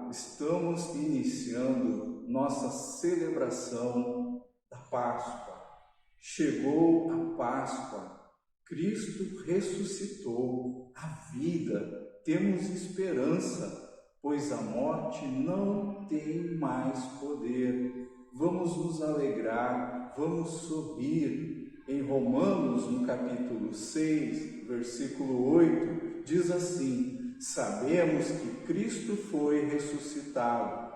estamos iniciando nossa celebração da Páscoa. Chegou a Páscoa, Cristo ressuscitou, a vida, temos esperança, pois a morte não tem mais poder. Vamos nos alegrar, vamos sorrir. Em Romanos, no capítulo 6, versículo 8, diz assim: sabemos que Cristo foi ressuscitado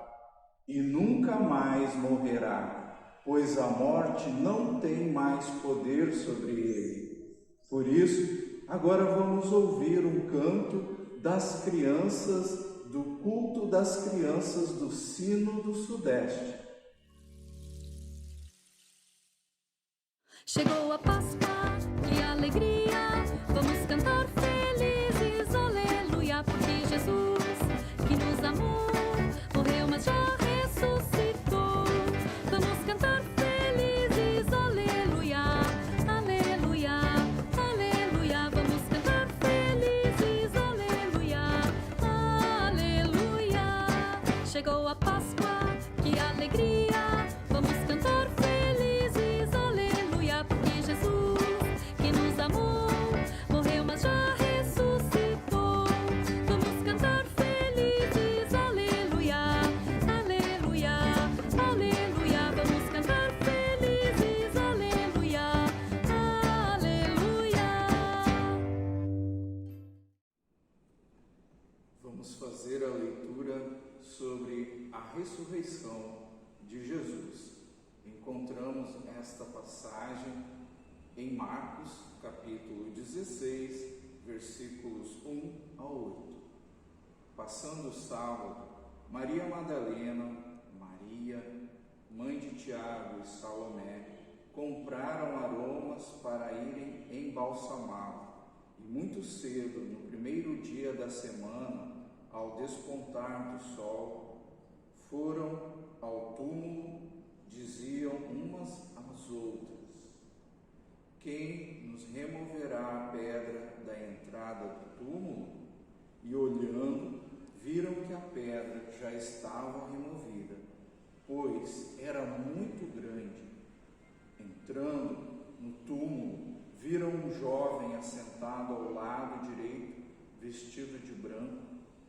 e nunca mais morrerá, pois a morte não tem mais poder sobre ele. Por isso, agora vamos ouvir um canto das crianças, do culto das crianças do Sino do Sudeste. Chegou a Páscoa, que alegria, vamos cantar felizes, aleluia, porque Jesus, que nos amou, morreu, mas já ressuscitou. Vamos cantar felizes, aleluia, aleluia, aleluia, vamos cantar felizes, aleluia, aleluia. Chegou a Páscoa, que alegria, vamos cantar felizes, aleluia, porque Jesus, que nos amou, morreu, mas já ressuscitou. Vamos cantar felizes, aleluia, aleluia, aleluia, vamos cantar felizes, aleluia, aleluia. Vamos fazer a leitura sobre a ressurreição de Jesus. Encontramos esta passagem em Marcos, capítulo 16, versículos 1 a 8. Passando o sábado, Maria Madalena, Maria, mãe de Tiago e Salomé, compraram aromas para irem embalsamá-lo. E muito cedo, no primeiro dia da semana, ao despontar do sol, foram ao túmulo, diziam umas às outras: quem nos removerá a pedra da entrada do túmulo? E olhando, viram que a pedra já estava removida, pois era muito grande. Entrando no túmulo, viram um jovem assentado ao lado direito, vestido de branco,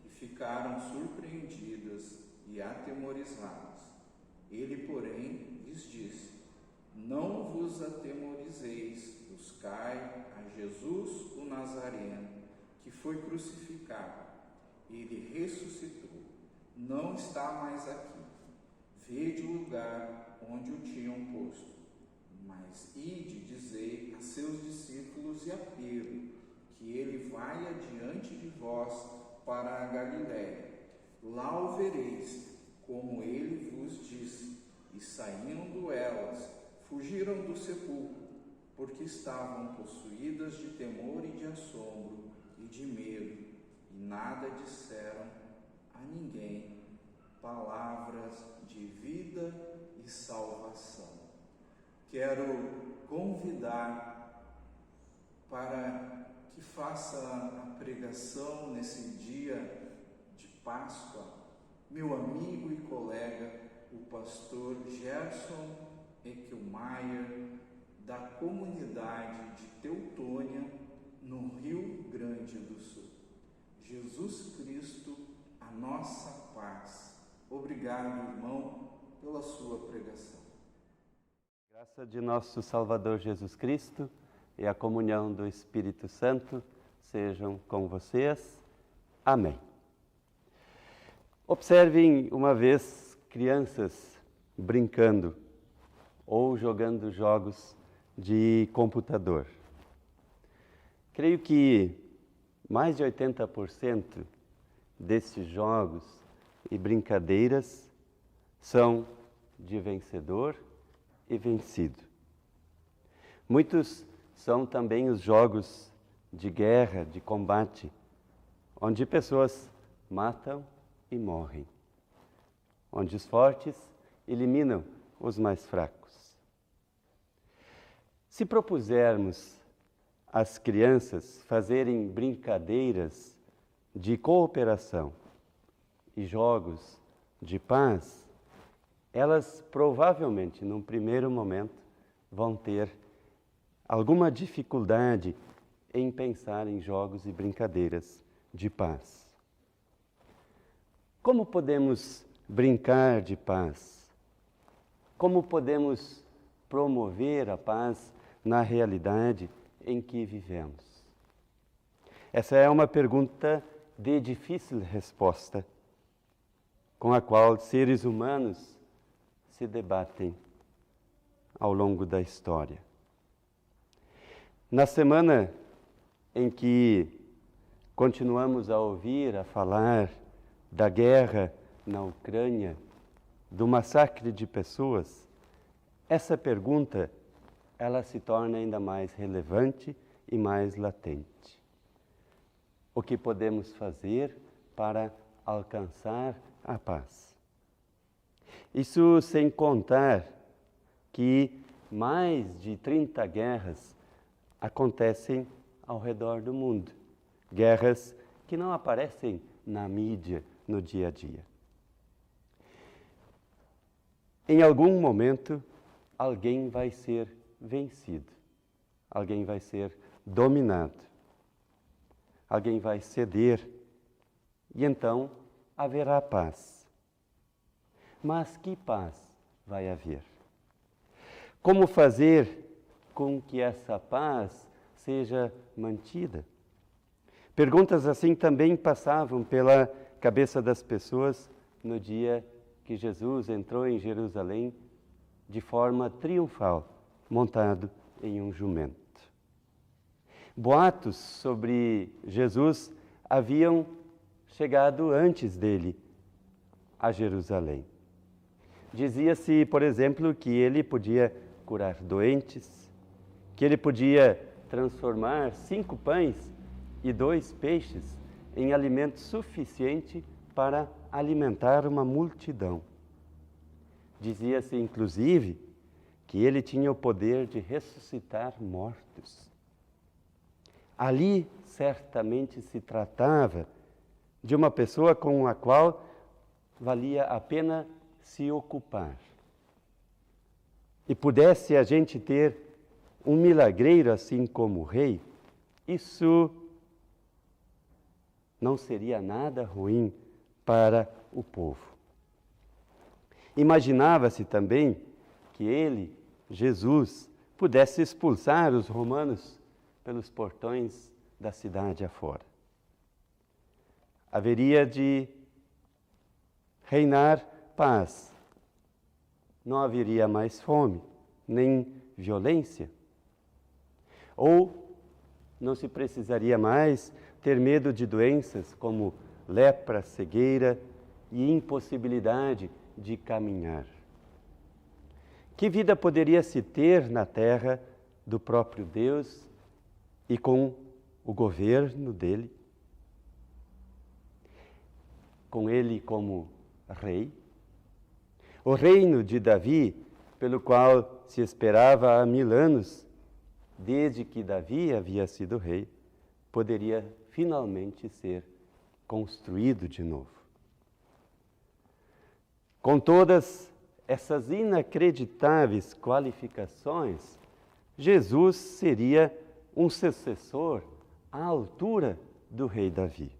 e ficaram surpreendidas e atemorizadas. Ele, porém, lhes disse: não vos atemorizeis, buscai a Jesus o Nazareno, que foi crucificado. Ele ressuscitou, não está mais aqui. Vede o lugar onde o tinham posto. Mas ide, dizei a seus discípulos e a Pedro, que ele vai adiante de vós para a Galiléia. Lá o vereis, como ele vos disse. E saindo elas, fugiram do sepulcro, porque estavam possuídas de temor e de assombro e de medo, e nada disseram a ninguém. Palavras de vida e salvação. Quero convidar para que faça a pregação nesse dia de Páscoa meu amigo e colega, o pastor Gerson Eckelmaier, da comunidade de Teutônia, no Rio Grande do Sul. Jesus Cristo, a nossa paz. Obrigado, irmão, pela sua pregação. Graça de nosso Salvador Jesus Cristo e a comunhão do Espírito Santo sejam com vocês. Amém. Observem uma vez crianças brincando ou jogando jogos de computador. Creio que mais de 80% desses jogos e brincadeiras são de vencedor e vencido. Muitos são também os jogos de guerra, de combate, onde pessoas matam e morrem, onde os fortes eliminam os mais fracos. Se propusermos às crianças fazerem brincadeiras de cooperação, e jogos de paz, elas provavelmente, num primeiro momento, vão ter alguma dificuldade em pensar em jogos e brincadeiras de paz. Como podemos brincar de paz? Como podemos promover a paz na realidade em que vivemos? Essa é uma pergunta de difícil resposta, com a qual seres humanos se debatem ao longo da história. Na semana em que continuamos a ouvir, a falar da guerra na Ucrânia, do massacre de pessoas, essa pergunta, ela se torna ainda mais relevante e mais latente. O que podemos fazer para alcançar a paz? Isso sem contar que mais de 30 guerras acontecem ao redor do mundo. Guerras que não aparecem na mídia no dia a dia. Em algum momento, alguém vai ser vencido. Alguém vai ser dominado. Alguém vai ceder. E então haverá paz. Mas que paz vai haver? Como fazer com que essa paz seja mantida? Perguntas assim também passavam pela cabeça das pessoas no dia que Jesus entrou em Jerusalém de forma triunfal, montado em um jumento. Boatos sobre Jesus haviam chegado antes dele a Jerusalém. Dizia-se, por exemplo, que ele podia curar doentes, que ele podia transformar 5 pães e 2 peixes em alimento suficiente para alimentar uma multidão. Dizia-se, inclusive, que ele tinha o poder de ressuscitar mortos. Ali, certamente, se tratava de uma pessoa com a qual valia a pena se ocupar. E pudesse a gente ter um milagreiro assim como o rei, isso não seria nada ruim para o povo. Imaginava-se também que ele, Jesus, pudesse expulsar os romanos pelos portões da cidade afora. Haveria de reinar paz. Não haveria mais fome, nem violência. Ou não se precisaria mais ter medo de doenças como lepra, cegueira e impossibilidade de caminhar. Que vida poderia se ter na terra do próprio Deus e com o governo dele? Com ele como rei? O reino de Davi, pelo qual se esperava há 1000 anos, desde que Davi havia sido rei, poderia finalmente ser construído de novo. Com todas essas inacreditáveis qualificações, Jesus seria um sucessor à altura do rei Davi.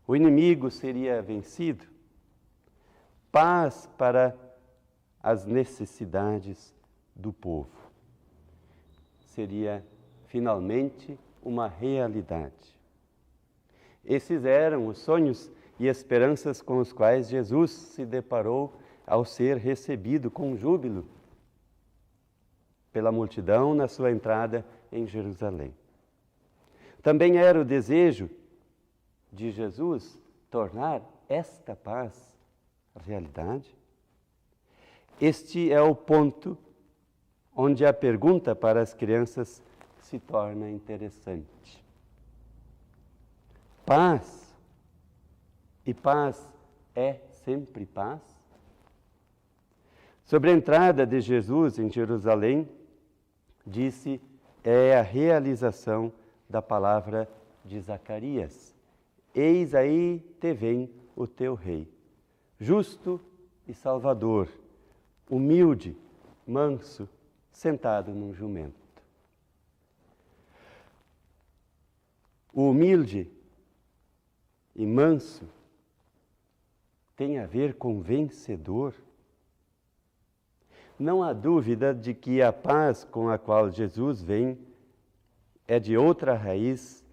O inimigo seria vencido, paz para as necessidades do povo. Seria finalmente uma realidade. Esses eram os sonhos e esperanças com os quais Jesus se deparou ao ser recebido com júbilo pela multidão na sua entrada em Jerusalém. Também era o desejo de Jesus tornar esta paz realidade. Este é o ponto onde a pergunta para as crianças se torna interessante. Paz? E paz é sempre paz? Sobre a entrada de Jesus em Jerusalém, disse, é a realização da palavra de Zacarias. Eis aí te vem o teu rei, justo e salvador, humilde, manso, sentado num jumento. O humilde e manso tem a ver com vencedor. Não há dúvida de que a paz com a qual Jesus vem é de outra raiz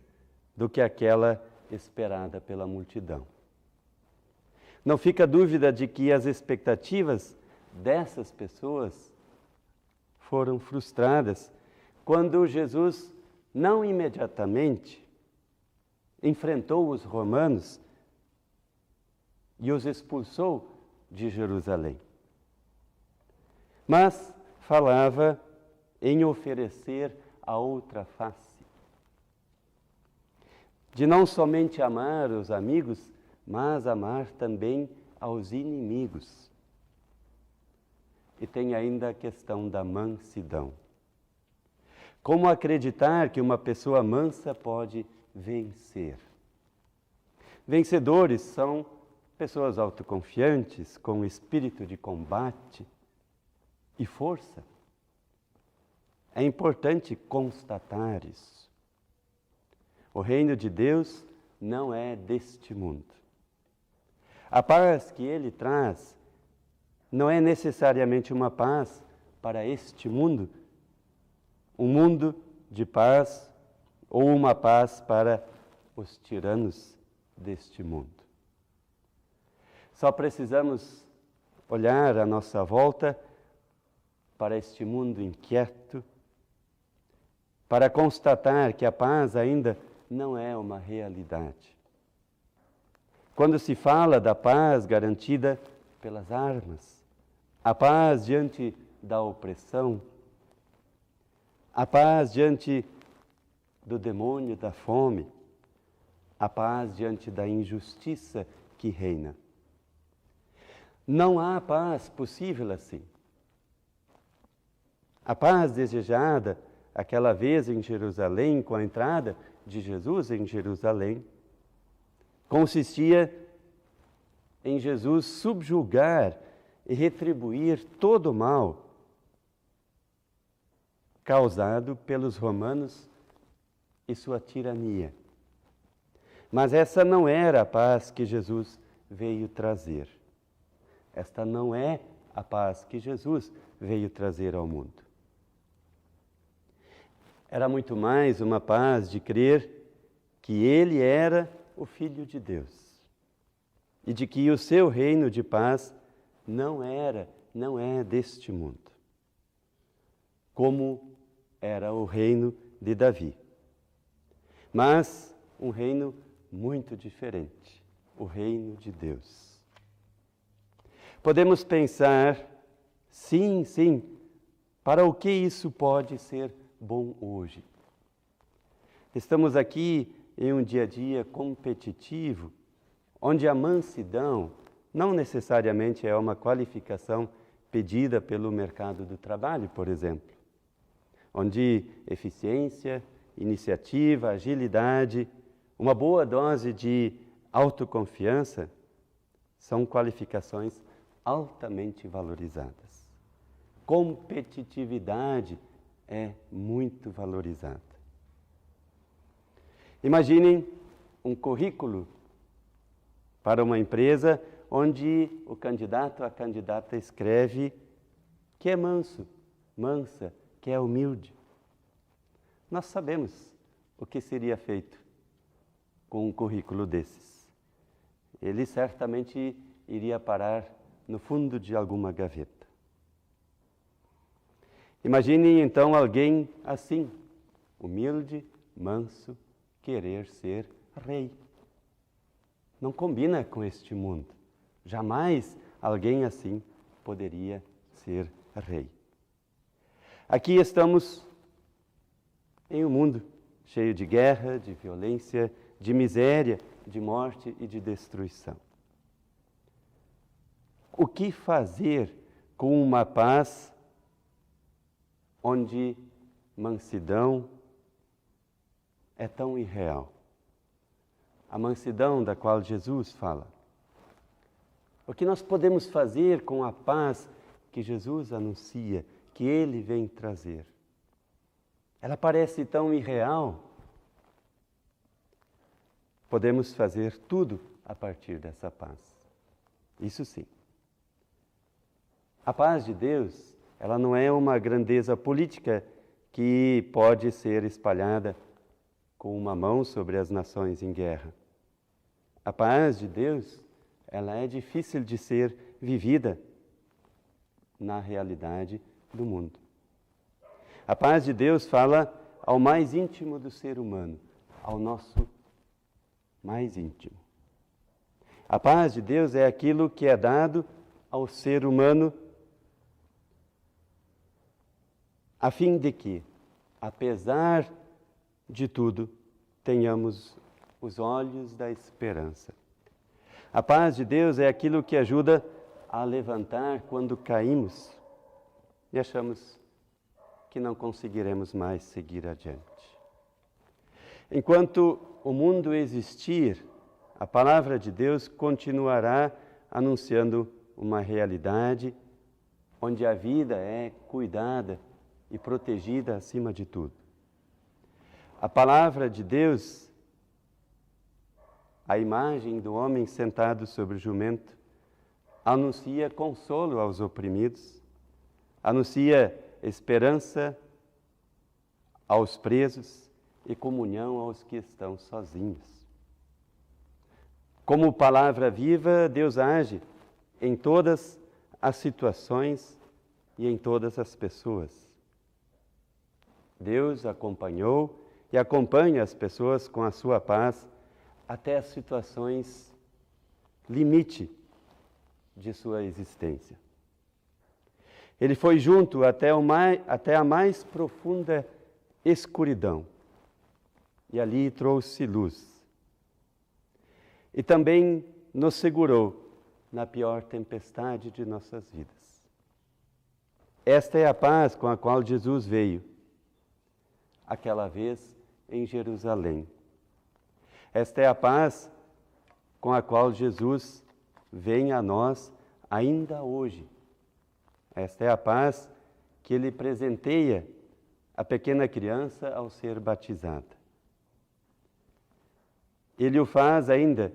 do que aquela esperada pela multidão. Não fica dúvida de que as expectativas dessas pessoas foram frustradas quando Jesus não imediatamente enfrentou os romanos e os expulsou de Jerusalém. Mas falava em oferecer a outra face. De não somente amar os amigos, mas amar também aos inimigos. E tem ainda a questão da mansidão. Como acreditar que uma pessoa mansa pode vencer? Vencedores são pessoas autoconfiantes, com espírito de combate e força. É importante constatar isso. O reino de Deus não é deste mundo. A paz que ele traz não é necessariamente uma paz para este mundo, um mundo de paz ou uma paz para os tiranos deste mundo. Só precisamos olhar à nossa volta para este mundo inquieto, para constatar que a paz ainda não é uma realidade. Quando se fala da paz garantida pelas armas, a paz diante da opressão, a paz diante do demônio da fome, a paz diante da injustiça que reina. Não há paz possível assim. A paz desejada aquela vez em Jerusalém, com a entrada de Jesus em Jerusalém, consistia em Jesus subjugar e retribuir todo o mal causado pelos romanos e sua tirania. Mas essa não era a paz que Jesus veio trazer. Esta não é a paz que Jesus veio trazer ao mundo. Era muito mais uma paz de crer que Ele era o Filho de Deus e de que o seu reino de paz não é deste mundo, como era o reino de Davi, mas um reino muito diferente, o reino de Deus. Podemos pensar, sim, para o que isso pode ser bom hoje? Estamos aqui em um dia a dia competitivo, onde a mansidão não necessariamente é uma qualificação pedida pelo mercado do trabalho, por exemplo, onde eficiência, iniciativa, agilidade, uma boa dose de autoconfiança são qualificações altamente valorizadas. Competitividade é muito valorizada. Imaginem um currículo para uma empresa onde o candidato, a candidata escreve que é manso, mansa, que é humilde. Nós sabemos o que seria feito com um currículo desses. Ele certamente iria parar no fundo de alguma gaveta. Imagine então alguém assim, humilde, manso, querer ser rei. Não combina com este mundo. Jamais alguém assim poderia ser rei. Aqui estamos em um mundo cheio de guerra, de violência, de miséria, de morte e de destruição. O que fazer com uma paz onde mansidão é tão irreal? A mansidão da qual Jesus fala O que nós podemos fazer com a paz que Jesus anuncia, que Ele vem trazer? Ela parece tão irreal. Podemos fazer tudo a partir dessa paz. Isso sim. A paz de Deus, ela não é uma grandeza política que pode ser espalhada com uma mão sobre as nações em guerra. A paz de Deus, ela é difícil de ser vivida na realidade do mundo. A paz de Deus fala ao mais íntimo do ser humano, ao nosso mais íntimo. A paz de Deus é aquilo que é dado ao ser humano a fim de que, apesar de tudo, tenhamos os olhos da esperança. A paz de Deus é aquilo que ajuda a levantar quando caímos e achamos que não conseguiremos mais seguir adiante. Enquanto o mundo existir, a palavra de Deus continuará anunciando uma realidade onde a vida é cuidada e protegida acima de tudo. A palavra de Deus, a imagem do homem sentado sobre o jumento, anuncia consolo aos oprimidos, anuncia esperança aos presos e comunhão aos que estão sozinhos. Como palavra viva, Deus age em todas as situações e em todas as pessoas. Deus acompanhou e acompanha as pessoas com a sua paz até as situações limite de sua existência. Ele foi junto até a mais profunda escuridão e ali trouxe luz. E também nos segurou na pior tempestade de nossas vidas. Esta é a paz com a qual Jesus veio, aquela vez em Jerusalém. Esta é a paz com a qual Jesus vem a nós ainda hoje. Esta é a paz que Ele presenteia à pequena criança ao ser batizada. Ele o faz ainda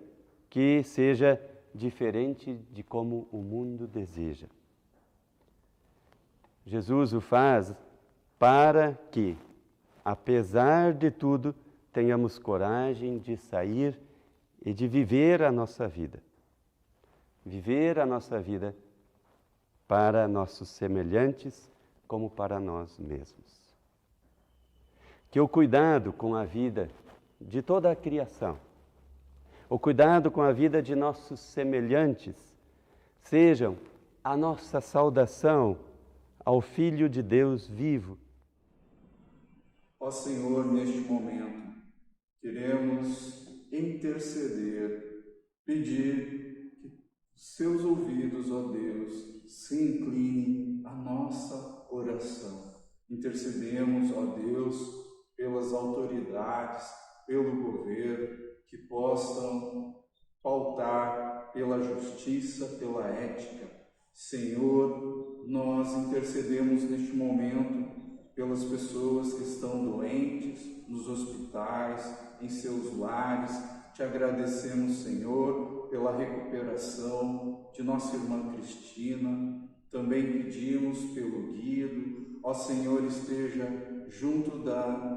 que seja diferente de como o mundo deseja. Jesus o faz para que, apesar de tudo, tenhamos coragem de sair e de viver a nossa vida. Viver a nossa vida para nossos semelhantes como para nós mesmos. Que o cuidado com a vida de toda a criação, o cuidado com a vida de nossos semelhantes, sejam a nossa saudação ao Filho de Deus vivo. Ó Senhor, neste momento, queremos interceder, pedir que seus ouvidos, ó Deus, se inclinem à nossa oração. Intercedemos, ó Deus, pelas autoridades, pelo governo, que possam pautar pela justiça, pela ética. Senhor, nós intercedemos neste momento pelas pessoas que estão doentes, nos hospitais, em seus lares. Te agradecemos, Senhor, pela recuperação de nossa irmã Cristina. Também pedimos pelo Guido. Ó Senhor, esteja junto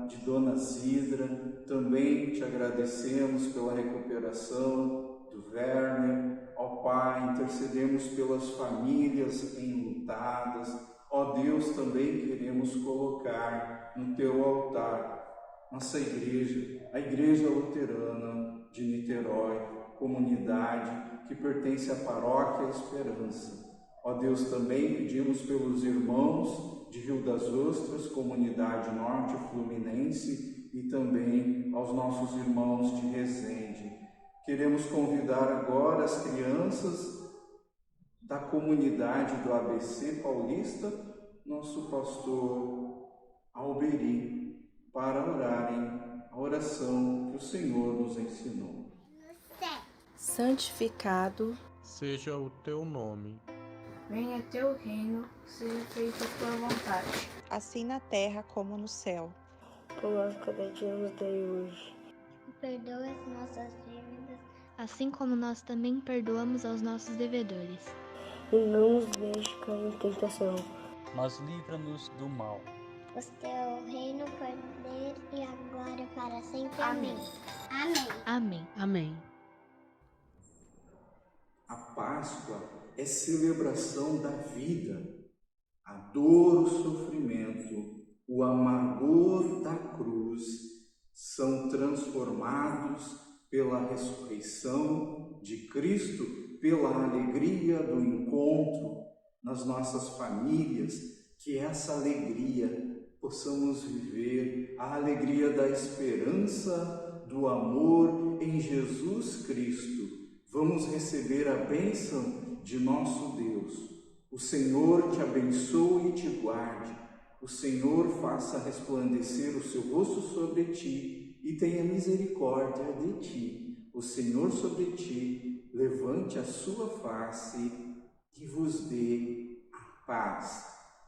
de Dona Cidra. Também te agradecemos pela recuperação do Werner. Ó Pai, intercedemos pelas famílias enlutadas. Ó Deus, também queremos colocar no teu altar nossa igreja, a Igreja Luterana de Niterói, comunidade que pertence à Paróquia Esperança. Ó Deus, também pedimos pelos irmãos de Rio das Ostras, comunidade norte fluminense, e também aos nossos irmãos de Resende. Queremos convidar agora as crianças da comunidade do ABC Paulista, nosso pastor Alberi, para orarem a oração que o Senhor nos ensinou. Santificado seja o teu nome. Venha teu reino, seja feita a tua vontade. Assim na terra como no céu. O pão cada dia nos dai hoje. Perdoa as nossas dívidas, assim como nós também perdoamos aos nossos devedores. E não nos deixe cair em tentação, mas livra-nos do mal. Pois teu reino, poder e a glória para sempre. Amém. Amém. Amém. Amém. A Páscoa é celebração da vida, a dor, o sofrimento, o amargor da cruz são transformados pela ressurreição de Cristo, pela alegria do encontro nas nossas famílias, que essa alegria possamos viver, a alegria da esperança, do amor em Jesus Cristo. Vamos receber a bênção de nosso Deus. O Senhor te abençoe e te guarde. O Senhor faça resplandecer o seu rosto sobre ti e tenha misericórdia de ti. O Senhor sobre ti levante a sua face e vos dê a paz.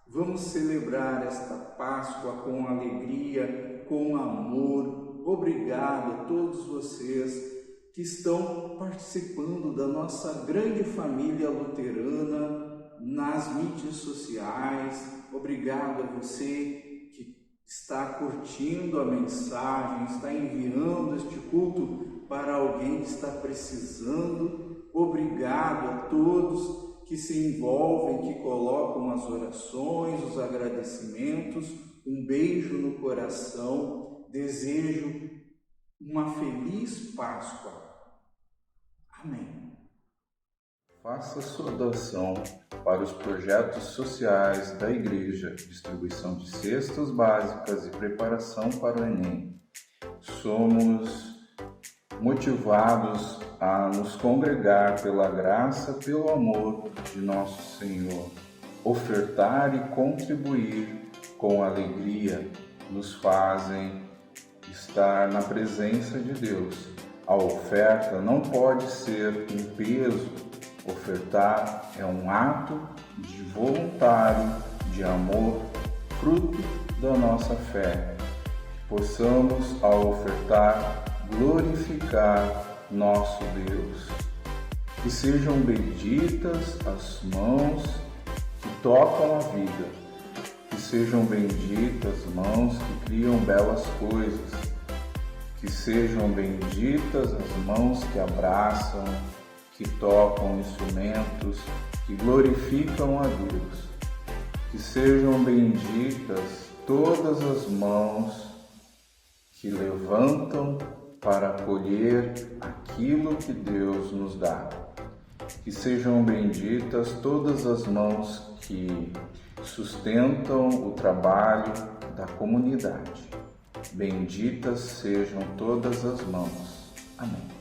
Vamos celebrar esta Páscoa com alegria, com amor. Obrigado a todos vocês que estão participando da nossa grande família luterana nas mídias sociais. Obrigado a você que está curtindo a mensagem, está enviando este culto para alguém que está precisando. Obrigado a todos que se envolvem, que colocam as orações, os agradecimentos. Um beijo no coração. Desejo uma feliz Páscoa. Amém. Faça sua doação para os projetos sociais da Igreja, distribuição de cestas básicas e preparação para o Enem. Somos motivados a nos congregar pela graça, pelo amor de nosso Senhor. Ofertar e contribuir com alegria nos fazem estar na presença de Deus. A oferta não pode ser um peso. Ofertar é um ato de voluntário, de amor, fruto da nossa fé. Que possamos, ao ofertar, glorificar nosso Deus. Que sejam benditas as mãos que tocam a vida. Que sejam benditas as mãos que criam belas coisas. Que sejam benditas as mãos que abraçam, que tocam instrumentos, que glorificam a Deus. Que sejam benditas todas as mãos que levantam para colher aquilo que Deus nos dá. Que sejam benditas todas as mãos que sustentam o trabalho da comunidade. Benditas sejam todas as mãos. Amém.